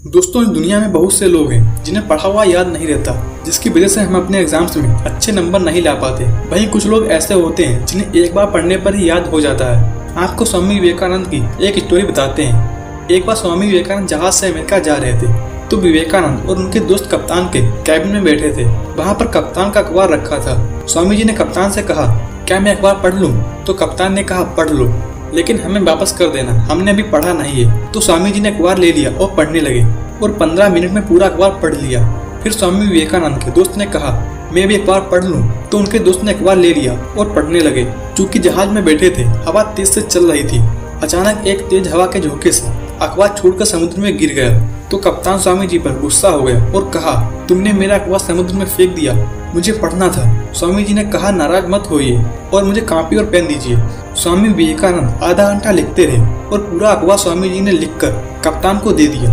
दोस्तों, इस दुनिया में बहुत से लोग हैं जिन्हें पढ़ा हुआ याद नहीं रहता, जिसकी वजह से हम अपने एग्जाम्स में अच्छे नंबर नहीं ला पाते। वहीं कुछ लोग ऐसे होते हैं जिन्हें एक बार पढ़ने पर ही याद हो जाता है। आपको स्वामी विवेकानंद की एक स्टोरी बताते हैं। एक बार स्वामी विवेकानंद जहाज से अमेरिका जा रहे थे, तो विवेकानंद और उनके दोस्त कप्तान के कैबिन में बैठे थे। वहाँ पर कप्तान का अखबार रखा था। स्वामी जी ने कप्तान से कहा, क्या मैं अखबार पढ़ लूँ? तो कप्तान ने कहा, पढ़ लो, लेकिन हमें वापस कर देना, हमने अभी पढ़ा नहीं है। तो स्वामी जी ने अखबार ले लिया और पढ़ने लगे और 15 मिनट में पूरा अखबार पढ़ लिया। फिर स्वामी विवेकानंद के दोस्त ने कहा, मैं भी अखबार पढ़ लूं? तो उनके दोस्त ने अखबार ले लिया और पढ़ने लगे। चूंकि जहाज में बैठे थे, हवा तेज से चल रही थी। अचानक एक तेज हवा के झोंके से अखबार छोड़कर समुद्र में गिर गया। तो कप्तान स्वामी जी पर गुस्सा हो गया और कहा, तुमने मेरा अखबार समुद्र में फेंक दिया, मुझे पढ़ना था। स्वामी जी ने कहा, नाराज मत होइए और मुझे कॉपी और पेन दीजिए। स्वामी विवेकानंद आधा घंटा लिखते रहे और पूरा अखबार स्वामी जी ने लिखकर कप्तान को दे दिया।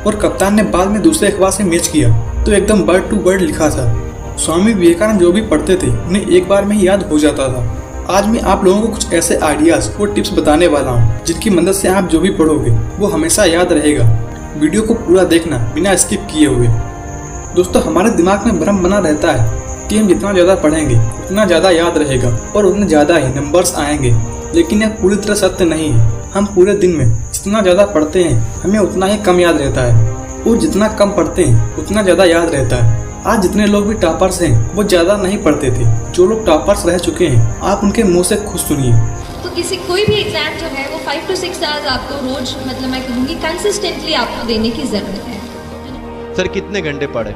और कप्तान ने बाद में दूसरे अखबार से मैच किया तो एकदम वर्ड टू वर्ड लिखा था। स्वामी विवेकानंद जो भी पढ़ते थे उन्हें एक बार में ही याद हो जाता था। आज मैं आप लोगों को कुछ ऐसे आइडियाज और टिप्स बताने वाला हूँ जिनकी मदद से आप जो भी पढ़ोगे वो हमेशा याद रहेगा। वीडियो को पूरा देखना बिना स्किप किए हुए। दोस्तों, हमारे दिमाग में भ्रम बना रहता है कि हम जितना ज़्यादा पढ़ेंगे उतना ज़्यादा याद रहेगा और उतने ज़्यादा ही नंबर्स आएंगे, लेकिन यह पूरी तरह सत्य नहीं है। हम पूरे दिन में जितना ज़्यादा पढ़ते हैं हमें उतना ही कम याद रहता है, और जितना कम पढ़ते हैं उतना ज़्यादा याद रहता है। आज जितने लोग भी टॉपर्स हैं वो ज़्यादा नहीं पढ़ते थे। जो लोग टॉपर्स रह चुके हैं आप उनके मुँह से खुद सुनिए। तो कोई भी एग्जाम जो है वो 5 to 6 आवर्स आपको रोज, मतलब मैं कहूँगी कंसिस्टेंटली आपको देने की ज़रूरत है। सर कितने घंटे पढ़े?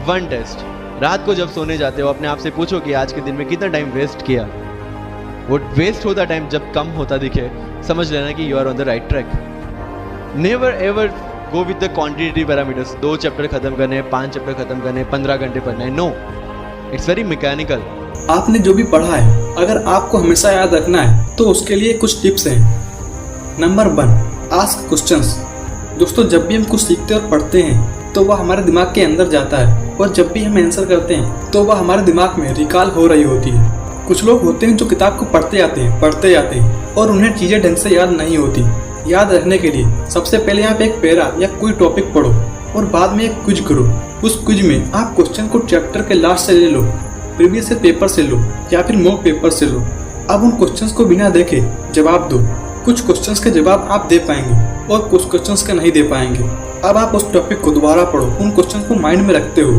1 टेस्ट। रात को जब सोने जाते हो अपने आप से पूछो कि आज के दिन में कितना टाइम वेस्ट किया। वो वेस्ट होता टाइम जब कम होता दिखे, समझ लेना कि you are on the right track. Never ever go with the quantity parameters. 2 chapter खत्म करने, 5 चैप्टर खत्म करने, 15 घंटे पढ़ना है। No, it's very mechanical. आपने जो भी पढ़ा है अगर आपको हमेशा याद रखना है तो उसके लिए कुछ टिप्स हैं। Number 1, ask questions. दोस्तों, जब भी हम कुछ सीखते और पढ़ते हैं तो वह हमारे दिमाग के अंदर जाता है, और जब भी हम आंसर करते हैं तो वह हमारे दिमाग में रिकॉल हो रही होती है। कुछ लोग होते हैं जो किताब को पढ़ते जाते हैं और उन्हें चीज़ें ढंग से याद नहीं होती। याद रखने के लिए सबसे पहले आप एक पैरा या कोई टॉपिक पढ़ो और बाद में एक क्विज करो। उस क्विज में आप क्वेश्चन को चैप्टर के लास्ट से ले लो, प्रीवियस पेपर से लो या फिर मॉक पेपर से लो। अब उन क्वेश्चंस को बिना देखे जवाब दो। कुछ क्वेश्चंस के जवाब आप दे पाएंगे और कुछ क्वेश्चंस के नहीं दे पाएंगे। अब आप उस टॉपिक को दोबारा पढ़ो, उन क्वेश्चंस को माइंड में रखते हो,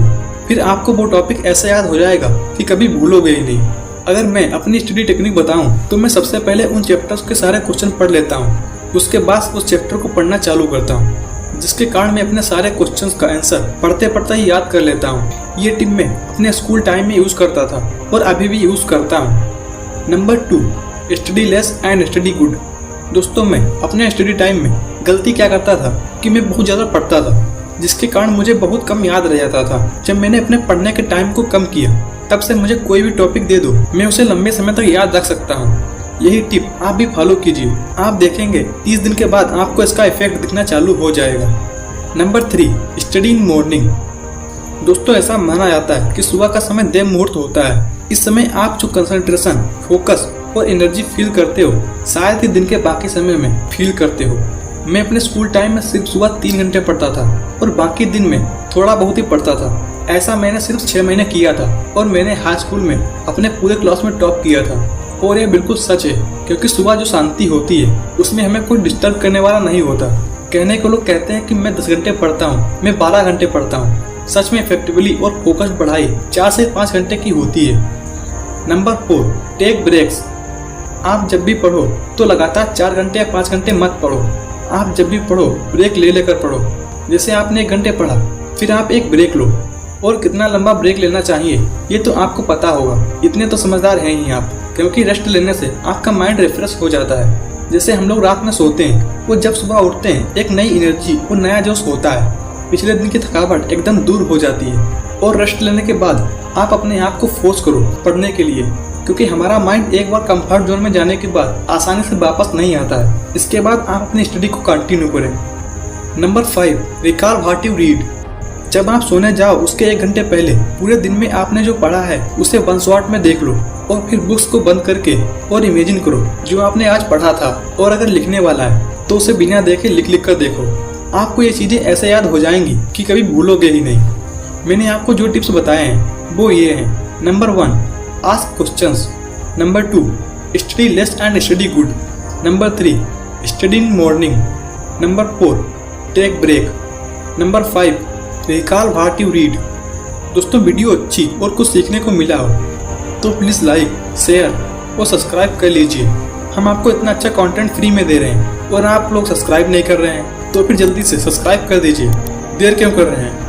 फिर आपको वो टॉपिक ऐसे याद हो जाएगा कि कभी भूलोगे ही नहीं। अगर मैं अपनी स्टडी टेक्निक बताऊं तो मैं सबसे पहले उन चैप्टर्स के सारे क्वेश्चन पढ़ लेता हूं, उसके बाद उस चैप्टर को पढ़ना चालू करता हूं, जिसके कारण मैं अपने सारे क्वेश्चंस का आंसर पढ़ते पढ़ते ही याद कर लेता हूं। ये टिप मैं अपने स्कूल टाइम में यूज़ करता था और अभी भी यूज़ करता हूं। Number 2, study less and study good. दोस्तों, मैं अपने स्टडी टाइम में गलती क्या करता था कि मैं बहुत ज़्यादा पढ़ता था, जिसके कारण मुझे बहुत कम याद रह जाता था। जब मैंने अपने पढ़ने के टाइम को कम किया तब से मुझे कोई भी टॉपिक दे दो मैं उसे लंबे समय तक याद रख सकता हूँ। यही टिप आप भी फॉलो कीजिए, आप देखेंगे 30 दिन के बाद आपको इसका इफेक्ट दिखना चालू हो जाएगा। Number 3, study in morning. दोस्तों, ऐसा माना जाता है कि सुबह का समय देव मुहूर्त होता है। इस समय आप जो कंसंट्रेशन, फोकस और एनर्जी फील करते हो शायद ही दिन के बाकी समय में फील करते हो। मैं अपने स्कूल टाइम में सिर्फ सुबह 3 घंटे पढ़ता था और बाकी दिन में थोड़ा बहुत ही पढ़ता था। ऐसा मैंने सिर्फ 6 महीने किया था और मैंने हाई स्कूल में अपने पूरे क्लास में टॉप किया था। और ये बिल्कुल सच है, क्योंकि सुबह जो शांति होती है उसमें हमें कोई डिस्टर्ब करने वाला नहीं होता। कहने को लोग कहते हैं कि मैं 10 घंटे पढ़ता हूँ, मैं 12 घंटे पढ़ता हूँ। सच में इफेक्टिवली और फोकस्ड पढ़ाई 4 से 5 घंटे की होती है। Number 4, take breaks. आप जब भी पढ़ो तो लगातार 4 घंटे या 5 घंटे मत पढ़ो। आप जब भी पढ़ो ब्रेक ले लेकर पढ़ो। जैसे आपने 1 घंटे पढ़ा, फिर आप एक ब्रेक लो। और कितना लंबा ब्रेक लेना चाहिए ये तो आपको पता होगा, इतने तो समझदार हैं ही आप, क्योंकि रेस्ट लेने से आपका माइंड रिफ्रेश हो जाता है। जैसे हम लोग रात में सोते हैं, वो जब सुबह उठते हैं एक नई एनर्जी और नया जोश होता है। पिछले दिन की थकावट एकदम दूर हो जाती है। और रेस्ट लेने के बाद आप अपने आप को फोर्स करो पढ़ने के लिए, क्योंकि हमारा माइंड एक बार कंफर्ट जोन में जाने के बाद आसानी से वापस नहीं आता है। इसके बाद आप अपनी स्टडी को कंटिन्यू करें। Number 5, recall what you read. जब आप सोने जाओ उसके 1 घंटे पहले पूरे दिन में आपने जो पढ़ा है उसे 1 शॉट में देख लो और फिर बुक्स को बंद करके और इमेजिन करो जो आपने आज पढ़ा था। और अगर लिखने वाला है तो उसे बिना देखे लिख कर देखो। आपको ये चीज़ें ऐसे याद हो जाएंगी कि कभी भूलोगे ही नहीं। मैंने आपको जो टिप्स बताए हैं वो ये हैं। Number 1, ask questions. Number 2, study less and study good. Number 3, study in morning. Number 4, take break. Number 5, recall what you read. दोस्तों वीडियो अच्छी और कुछ सीखने को मिला हो तो प्लीज़ लाइक, शेयर और सब्सक्राइब कर लीजिए। हम आपको इतना अच्छा कंटेंट फ्री में दे रहे हैं और आप लोग सब्सक्राइब नहीं कर रहे हैं तो फिर जल्दी से सब्सक्राइब कर दीजिए। देर क्यों कर रहे हैं?